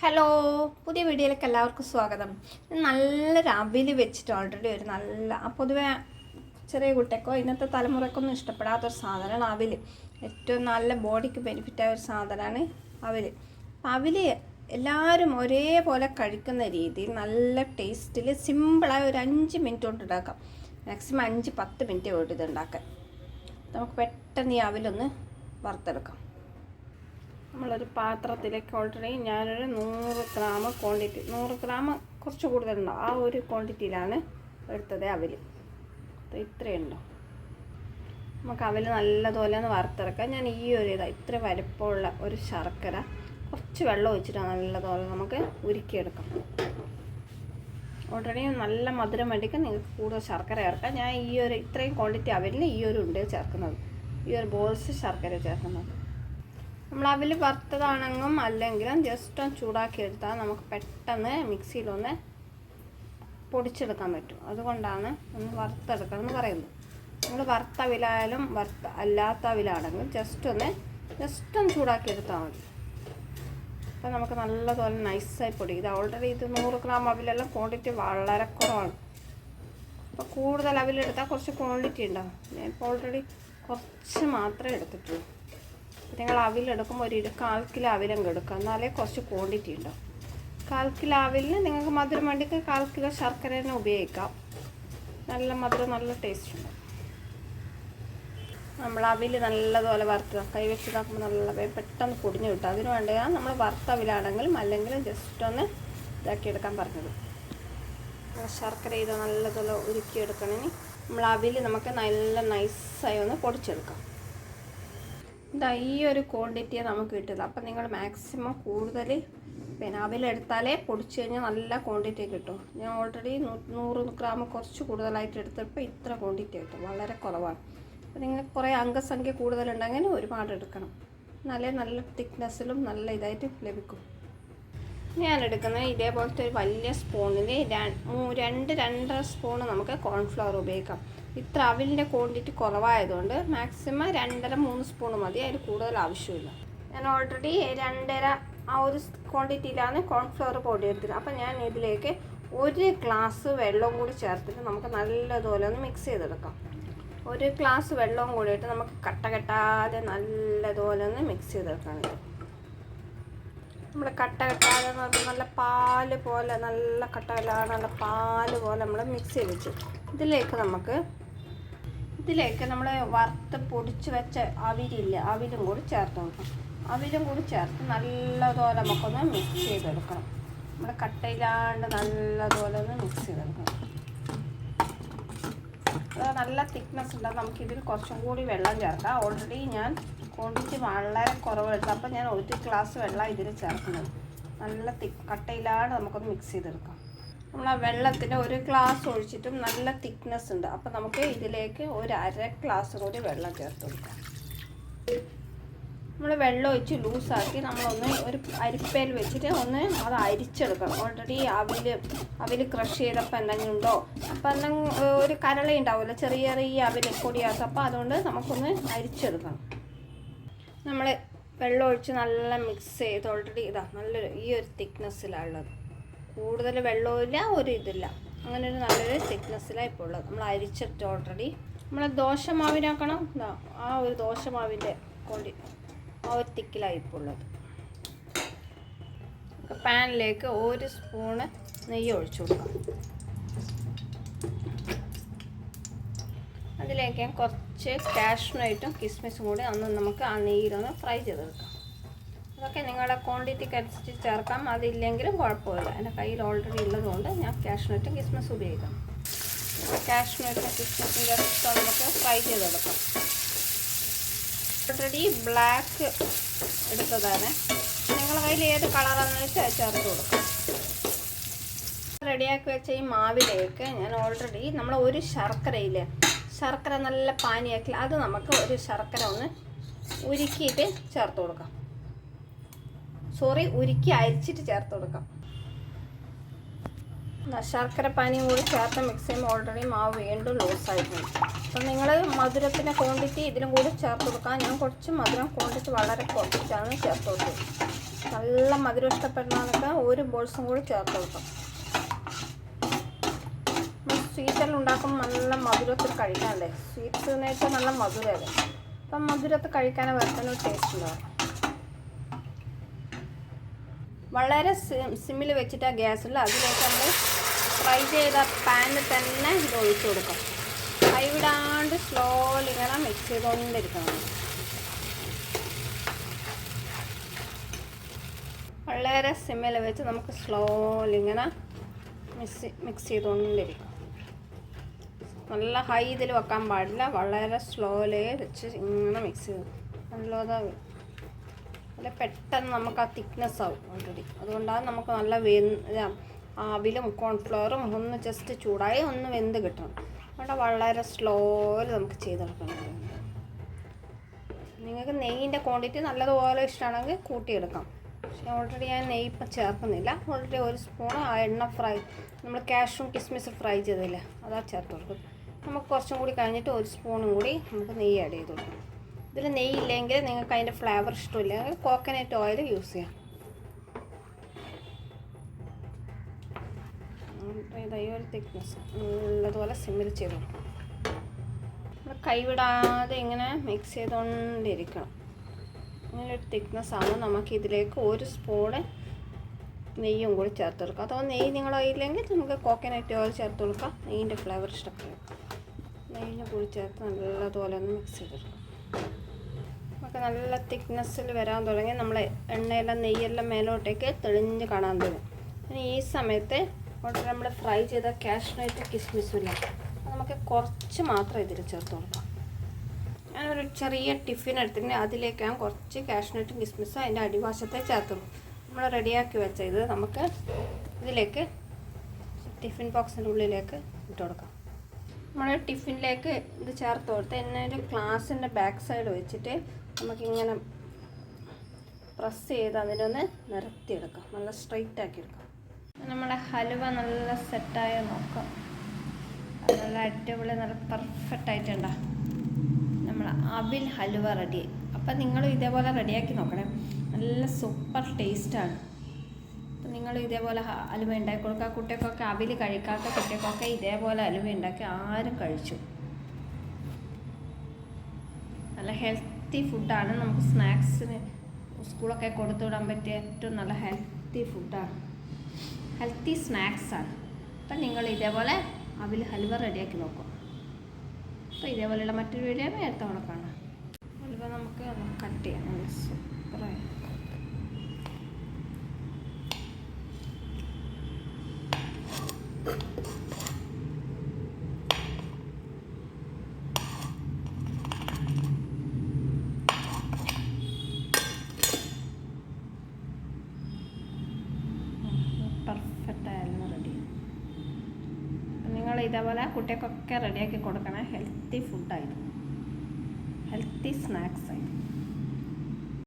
Hello, പുതിയ വീഡിയോയിലേക്ക് എല്ലാവർക്കും സ്വാഗതം. നല്ലൊരു അവിൽ വെച്ചിട്ട് ഓൾറെഡി ഒരു നല്ല പൊതുവെ ചെറിയ കുട്ടിക്കോ ഇന്നത്തെ തലമുറക്കൊന്നും ഇഷ്ടപ്പെടാത്തൊരു സാധനമാണ് അവിൽ. ഏറ്റവും നല്ല ബോഡിക്ക് ബെനിഫിറ്റായ ഒരു സാധനമാണ് അവിൽ. അവിൽ എല്ലാവരും ഒരേപോലെ കഴിക്കുന്ന രീതിയിൽ നല്ല ടേസ്റ്റിൽ സിമ്പിളായി ഒരു 5 മിനിറ്റ് കൊണ്ട് ഉണ്ടാക്കാം. മാക്സിമം 5-10 മിനിറ്റ് കൊണ്ട് ഇത് ഉണ്ടാക്കാൻ. നമുക്ക് പെട്ടെന്ന് ഈ അവിലൊന്ന് വറുത്തെടുക്കാം. നമ്മളൊരു പാത്രത്തിലേക്ക് ഓൾറെഡി ഞാനൊരു 100 ഗ്രാം ക്വാണ്ടിറ്റി, 100 ഗ്രാം കുറച്ച് കൂടുതലുണ്ടോ ആ ഒരു ക്വാണ്ടിറ്റിയിലാണ് എടുത്തത് അവിൽ. ഇത്രയുണ്ടോ. നമുക്ക് അവിൽ നല്ലതുപോലെ ഒന്ന് വറുത്തെടുക്കാം. ഞാൻ ഈ ഒരു ഇത്ര വലുപ്പമുള്ള ഒരു ശർക്കര കുറച്ച് വെള്ളം ഒഴിച്ചിട്ട് നല്ലതുപോലെ നമുക്ക് ഉരുക്കിയെടുക്കാം. ഓൾറെഡി നല്ല മധുരം വേണ്ടിക്ക് നിങ്ങൾക്ക് കൂടുതൽ ശർക്കര ചേർക്കാം. ഞാൻ ഈ ഒരു ഇത്രയും ക്വാണ്ടിറ്റി അവിലിന് ഈ ഒരു ഉണ്ട് ചേർക്കുന്നത്, ഈ ഒരു ബോൾസ് ശർക്കര ചേർക്കുന്നത്. നമ്മൾ അവിൽ വറുത്തതാണെങ്കിലും അല്ലെങ്കിലും ജസ്റ്റ് ഒന്ന് ചൂടാക്കി എടുത്താൽ നമുക്ക് പെട്ടെന്ന് മിക്സിയിലൊന്ന് പൊടിച്ചെടുക്കാൻ പറ്റും. അതുകൊണ്ടാണ് ഒന്ന് വറുത്തെടുക്കണം എന്ന് പറയുന്നത്. നമ്മൾ വറുത്ത അവിലായാലും അല്ലാത്ത അവിലാണെങ്കിലും ജസ്റ്റ് ഒന്ന് ചൂടാക്കി എടുത്താൽ മതി. അപ്പോൾ നമുക്ക് നല്ലതുപോലെ നൈസായി പൊടി. ഇത് ഓൾറെഡി 100 ഗ്രാം അവിലെല്ലാം ക്വാണ്ടിറ്റി വളരെ കുറവാണ്. അപ്പോൾ കൂടുതൽ അവിലെടുത്താൽ കുറച്ച് ക്വാണ്ടിറ്റി ഉണ്ടാകും. ഞാൻ ഇപ്പോൾ ഓൾറെഡി കുറച്ച് മാത്രമേ എടുത്തിട്ടുള്ളൂ. നിങ്ങൾ അവിലെടുക്കുമ്പോൾ ഒരു 1/4 കിലോ അവിലങ്ങ് എടുക്കുക, എന്നാലേ കുറച്ച് ക്വാണ്ടിറ്റി ഉണ്ടാവും. 1/4 കിലോ അവിലിന് നിങ്ങൾക്ക് മധുരം വേണ്ടിക്ക് 1/4 കിലോ ശർക്കര തന്നെ ഉപയോഗിക്കാം. നല്ല മധുരം, നല്ല ടേസ്റ്റ് ഉണ്ടാവും. നമ്മൾ അവിൽ നല്ലതുപോലെ വറുത്ത് കൈ വെച്ചിതാക്കുമ്പോൾ നല്ല പെട്ടെന്ന് പൊടിഞ്ഞ് കിട്ടും. അതിന് വേണ്ടിയാണ് നമ്മൾ വറുത്ത അവിലാണെങ്കിലും അല്ലെങ്കിൽ ജസ്റ്റ് ഒന്ന് ഇതാക്കിയെടുക്കാൻ പറഞ്ഞത്. ശർക്കര ഇത് നല്ലതുപോലെ ഉരുക്കിയെടുക്കണമെങ്കിൽ നമ്മൾ അവിൽ നമുക്ക് നല്ല നൈസായി ഒന്ന് പൊടിച്ചെടുക്കാം. ഇതാ ഈ ഒരു ക്വാണ്ടിറ്റിയാണ് നമുക്ക് കിട്ടുന്നത്. അപ്പം നിങ്ങൾ മാക്സിമം കൂടുതൽ അവിലെടുത്താലേ പൊടിച്ച് കഴിഞ്ഞാൽ നല്ല ക്വാണ്ടിറ്റി കിട്ടും. ഞാൻ ഓൾറെഡി 100 ഗ്രാം കുറച്ച് കൂടുതലായിട്ട് എടുത്തപ്പോൾ ഇത്ര ക്വാണ്ടിറ്റി കിട്ടും, വളരെ കുറവാണ്. അപ്പോൾ നിങ്ങൾ കുറേ അംഗസംഖ്യ കൂടുതലുണ്ടെങ്കിൽ ഒരുപാട് എടുക്കണം, എന്നാലേ നല്ല തിക്നെസ്സിലും നല്ല ഇതായിട്ട് ലഭിക്കും. ഞാൻ എടുക്കുന്നത് ഇതേപോലത്തെ ഒരു വലിയ സ്പൂണിൽ 2-2.5 സ്പൂണ് നമുക്ക് കോൺഫ്ലവർ ഉപയോഗിക്കാം. ഇത്ര അവിലിൻ്റെ ക്വാണ്ടിറ്റി കുറവായതുകൊണ്ട് മാക്സിമം 2.5-3 സ്പൂൺ മതി, അതിൽ കൂടുതൽ ആവശ്യമില്ല. ഞാൻ ഓൾറെഡി 2.5 ആ ഒരു ക്വാണ്ടിറ്റിയിലാണ് കോൺഫ്ലവർ പൊടി എടുത്തത്. അപ്പം ഞാൻ ഇതിലേക്ക് 1 ഗ്ലാസ് വെള്ളവും കൂടി ചേർത്തിട്ട് നമുക്ക് നല്ലതുപോലെ ഒന്ന് മിക്സ് ചെയ്തെടുക്കാം. 1 ഗ്ലാസ് വെള്ളവും കൂടിയിട്ട് നമുക്ക് കട്ട കെട്ടാതെ നല്ലതുപോലെ ഒന്ന് മിക്സ് ചെയ്തെടുക്കണം. നമ്മൾ കട്ട കെട്ടാതെ എന്ന് പറഞ്ഞാൽ നല്ല പാല് പോലെ, നല്ല കട്ടകലാണ്, നല്ല പാല് പോലെ നമ്മൾ മിക്സ് ചെയ്ത് വെച്ചു. ഇതിലേക്ക് നമ്മൾ വറുത്ത് പൊടിച്ച് വെച്ച അവിലില്ല, അവിലും കൂടി ചേർത്ത് കൊടുക്കണം. അവിലും കൂടി ചേർത്ത് നല്ലതുപോലെ നമുക്കൊന്ന് മിക്സ് ചെയ്തെടുക്കണം. നമ്മൾ കട്ടയിലാണ്ട് നല്ലതുപോലെ ഒന്ന് മിക്സ് ചെയ്തെടുക്കണം. നല്ല തിക്നെസ് ഉണ്ടാകും. നമുക്കിതിൽ കുറച്ചും കൂടി വെള്ളം ചേർക്കാം. ഓൾറെഡി ഞാൻ ക്വാണ്ടിറ്റി വളരെ കുറവെടുത്തു, അപ്പോൾ ഞാൻ 1 ഗ്ലാസ് വെള്ളം ഇതിൽ ചേർക്കുന്നത്. നല്ല കട്ടയിലാണ് നമുക്കൊന്ന് മിക്സ് ചെയ്തെടുക്കാം. നമ്മൾ ആ വെള്ളത്തിന് 1 ഗ്ലാസ് ഒഴിച്ചിട്ടും നല്ല തിക്നെസ് ഉണ്ട്. അപ്പോൾ നമുക്ക് ഇതിലേക്ക് 1/2 ഗ്ലാസ് കൂടി വെള്ളം ചേർത്ത് കൊടുക്കാം. നമ്മൾ വെള്ളം ഒഴിച്ച് ലൂസാക്കി നമ്മളൊന്ന് ഒരു അരിപ്പയിൽ വെച്ചിട്ട് ഒന്ന് അത് അരിച്ചെടുക്കണം. ഓൾറെഡി അവിൽ ക്രഷ് ചെയ്തപ്പോൾ എന്തെങ്കിലും ഉണ്ടോ, അപ്പോൾ എന്തെങ്കിലും ഒരു കരള ഉണ്ടാവില്ല, ചെറിയ ചെറിയ അവിൽ പൊടിയാക്കും. അപ്പോൾ അതുകൊണ്ട് നമുക്കൊന്ന് അരിച്ചെടുക്കണം. നമ്മൾ വെള്ളം ഒഴിച്ച് നല്ല മിക്സ് ചെയ്ത് ഓൾറെഡി നല്ലൊരു ഈ ഒരു തിക്നെസ്സിലുള്ളത്, കൂടുതൽ വെള്ളമില്ല ഒരു ഇതില്ല, അങ്ങനെ ഒരു നല്ലൊരു തിക്നെസ്സിലാണ് ഇപ്പോൾ ഉള്ളത്. നമ്മൾ അരിച്ചിട്ട് ഓൾറെഡി നമ്മൾ ദോശമാവിനാക്കണം. ആ ഒരു ദോശമാവിൻ്റെ ആ ഒരു തിക്കിലാണ് ഇപ്പോൾ ഉള്ളത്. പാനിലേക്ക് 1 സ്പൂണ് നെയ്യ് ഒഴിച്ചു കൊടുക്കാം. അതിലേക്ക് ഞാൻ കുറച്ച് കാഷ്നട്ടും കിസ്മിസും കൂടി നമുക്ക് ആ നെയ്യിലൊന്ന് ഫ്രൈ ചെയ്തെടുക്കാം. അതൊക്കെ നിങ്ങളുടെ ക്വാണ്ടിറ്റിക്ക് അനുസരിച്ച് ചേർക്കാം, അതില്ലെങ്കിലും കുഴപ്പമില്ല. എൻ്റെ കയ്യിൽ ഓൾറെഡി ഉള്ളതുകൊണ്ട് ഞാൻ കാഷ്നട്ടും കിസ്മിസും ഉപയോഗിക്കാം. കാഷ്നട്ടും കിസ്മിസും ജസ്റ്റ് നമുക്ക് ഫ്രൈ ചെയ്തെടുക്കാം. ഓൾറെഡി ബ്ലാക്ക് എടുത്തതാണ്, നിങ്ങളുടെ കയ്യിൽ ഏത് കളറാണെന്ന് വെച്ചാൽ ചേർത്ത് കൊടുക്കാം. റെഡിയാക്കി വെച്ച ഈ മാവിലേക്ക് ഞാൻ ഓൾറെഡി നമ്മൾ ഒരു ശർക്കര നല്ല പാനിയാക്കി അത് നമുക്ക് ഒരു ശർക്കര ഒന്ന് ഉരുക്കിയിട്ട് ചേർത്ത് കൊടുക്കാം. ഉരുക്കി അരിച്ചിട്ട് ചേർത്ത് കൊടുക്കാം. ശർക്കര പാനിയും കൂടി ചേർത്ത് മിക്സ് ചെയ്യുമ്പോൾ ഓൾറെഡി മാവ് വീണ്ടും ലൂസായിട്ടുണ്ട്. അപ്പം നിങ്ങൾ മധുരത്തിൻ്റെ ക്വാണ്ടിറ്റി ഇതിലും കൂടി ചേർത്ത് കൊടുക്കാം. ഞാൻ കുറച്ച് മധുരം ക്വാണ്ടിറ്റി വളരെ കുറച്ചാണ് ചേർത്ത് കൊടുത്തത്. നല്ല മധുരം ഇഷ്ടപ്പെടുന്നതൊക്കെ ഒരു ബോൾസും കൂടി ചേർത്ത് കൊടുക്കും. സ്വീറ്റെല്ലാം ഉണ്ടാക്കുമ്പോൾ നല്ല മധുരത്തിൽ കഴിക്കാനല്ലേ, സ്വീറ്റ്സിനേറ്റ് നല്ല മധുരമല്ലേ, അപ്പം മധുരത്തിൽ കഴിക്കാനേ വേറെ ടേസ്റ്റ് ഉണ്ടാവും. വളരെ സിമ്മിൽ വെച്ചിട്ട് ആ ഗ്യാസിൽ അതിലേക്ക് നമ്മൾ ഫ്രൈ ചെയ്ത പാനിൽ തന്നെ ഇത് ഒഴിച്ചു കൊടുക്കാം. കൈവിടാണ്ട് സ്ലോലി ഇങ്ങനെ മിക്സ് ചെയ്തുകൊണ്ടിരിക്കണം. വളരെ സിമ്മിൽ വെച്ച് നമുക്ക് സ്ലോലി ഇങ്ങനെ മിക്സ് ചെയ്തുകൊണ്ടിരിക്കാം. നല്ല ഹൈ ഇതിൽ വെക്കാൻ പാടില്ല, വളരെ സ്ലോലി വെച്ച് ഇങ്ങനെ മിക്സ് ചെയ്ത് നല്ലതാണ്. അല്ല പെട്ടെന്ന് നമുക്ക് ആ തിക്നെസ് ആവും ഓൾറെഡി. അതുകൊണ്ടാണ് നമുക്ക് നല്ല ആവിലും കോൺഫ്ലവറും ഒന്ന് ജസ്റ്റ് ചൂടായി ഒന്ന് വെന്ത് കിട്ടണം. അതുകൊണ്ട് വളരെ സ്ലോലി നമുക്ക് ചെയ്തെടുക്കണം. നിങ്ങൾക്ക് നെയ്യിൻ്റെ ക്വാണ്ടിറ്റി നല്ലതുപോലെ ഇഷ്ടമാണെങ്കിൽ കൂട്ടിയെടുക്കാം. പക്ഷേ ഓൾറെഡി ഞാൻ നെയ്യ് ഇപ്പം ചേർക്കുന്നില്ല. ഓൾറെഡി ഒരു സ്പൂൺ ആ എണ്ണ ഫ്രൈ നമ്മൾ കാഷ്യൂം കിസ്മിസ് ഫ്രൈ ചെയ്തില്ലേ അതാ ചേർത്ത് കൊടുക്കും. നമുക്ക് കുറച്ചും കൂടി കഴിഞ്ഞിട്ട് ഒരു സ്പൂണും കൂടി നമുക്ക് നെയ്യ് ആഡ് ചെയ്ത് കൊടുക്കാം. ഇതിൽ നെയ്യ് ഇല്ലെങ്കിൽ നിങ്ങൾക്ക് അതിൻ്റെ ഫ്ലേവർ ഇഷ്ടമില്ലെങ്കിൽ കോക്കനട്ട് ഓയിൽ യൂസ് ചെയ്യാം. ഈ ഒരു തിക്നെസ് നല്ലതുപോലെ സിമ്മിൽ ചെയ്ത് കൊടുക്കണം. നമ്മൾ കൈവിടാതെ ഇങ്ങനെ മിക്സ് ചെയ്തുകൊണ്ടിരിക്കണം. ഇങ്ങനൊരു തിക്നെസ് ആകുമ്പോൾ നമുക്ക് ഇതിലേക്ക് ഒരു സ്പൂണ് നെയ്യും കൂടി ചേർത്ത് കൊടുക്കാം. അഥവാ നെയ്യ് നിങ്ങളില്ലെങ്കിൽ നമുക്ക് കോക്കനട്ട് ഓയിൽ ചേർത്ത് കൊടുക്കാം. നെയ്യിൻ്റെ ഫ്ലേവർ ഇഷ്ടപ്പെടും. നെയ്യും കൂടി ചേർത്ത് നല്ലതുപോലെ ഒന്ന് മിക്സ് ചെയ്തെടുക്കാം. നമുക്ക് നല്ല തിക്നെസ്സിൽ വരാൻ തുടങ്ങി നമ്മൾ എണ്ണയെല്ലാം നെയ്യെല്ലാം മേലോട്ടേക്ക് തെളിഞ്ഞ് കാണാൻ തുടങ്ങും. ഇനി ഈ സമയത്ത് ഓൾറെഡി നമ്മൾ ഫ്രൈ ചെയ്ത കാഷ്നട്ട് കിസ്മിസില്ല അത് നമുക്ക് കുറച്ച് മാത്രം ഇതിൽ ചേർത്ത് കൊടുക്കാം. ഞാനൊരു ചെറിയ ടിഫിൻ എടുത്തിട്ട് അതിലേക്ക് ഞാൻ കുറച്ച് കാഷ്നട്ടും കിസ്മിസും അതിൻ്റെ അടിവശത്തെ ചേർത്ത് കൊടുക്കും. നമ്മൾ റെഡിയാക്കി വെച്ച ഇത് നമുക്ക് ഇതിലേക്ക് ടിഫിൻ ബോക്സിൻ്റെ ഉള്ളിലേക്ക് ഇട്ട് കൊടുക്കാം. നമ്മൾ ടിഫിനിലേക്ക് ഇത് ചേർത്ത് കൊടുത്ത് എന്നെ ഒരു ഗ്ലാസിൻ്റെ ബാക്ക് സൈഡ് വെച്ചിട്ട് നമുക്കിങ്ങനെ പ്രസ് ചെയ്ത് അതിനൊന്ന് നിരത്തിയെടുക്കാം. നല്ല സ്ട്രെയിറ്റ് ആക്കി എടുക്കാം. നമ്മുടെ ഹലുവ നല്ല സെറ്റായി നോക്കാം. നല്ല അടിപൊളി നല്ല പെർഫെക്റ്റ് ആയിട്ടുണ്ടോ നമ്മൾ അവിൽ ഹലുവ റെഡി. അപ്പം നിങ്ങളും ഇതേപോലെ റെഡിയാക്കി നോക്കണേ. നല്ല സൂപ്പർ ടേസ്റ്റാണ്. അപ്പം നിങ്ങൾ ഇതേപോലെ ഹലുവ ഉണ്ടാക്കി കൊടുക്കുക. കുട്ടികൾക്കൊക്കെ അവിൽ കഴിക്കാത്ത കുട്ടികൾക്കൊക്കെ ഇതേപോലെ ഹലുവ ഉണ്ടാക്കി ആരും കഴിച്ചു. നല്ല ഹെൽത്തി ഫുഡാണ്. നമുക്ക് സ്നാക്സിന് സ്കൂളൊക്കെ കൊടുത്തു വിടാൻ പറ്റിയ ഏറ്റവും നല്ല ഹെൽത്തി ഫുഡാണ്, ഹെൽത്തി സ്നാക്സാണ്. അപ്പം നിങ്ങൾ ഇതേപോലെ അവിൽ ഹലുവ റെഡിയാക്കി നോക്കും. അപ്പോൾ ഇതേപോലെയുള്ള മറ്റൊരു വീഡിയോ നേരത്തെ കാണാം. ഹലുവ നമുക്ക് കട്ട് ചെയ്യാം. നല്ല സൂപ്പറായി പെർഫെക്റ്റായിരുന്നു റെഡി. നിങ്ങൾ ഇതേപോലെ കുട്ടികൾക്കൊക്കെ റെഡിയാക്കി കൊടുക്കണേ. ഹെൽത്തി ഫുഡായിരുന്നു, ഹെൽത്തി സ്നാക്സ് ആയിരുന്നു.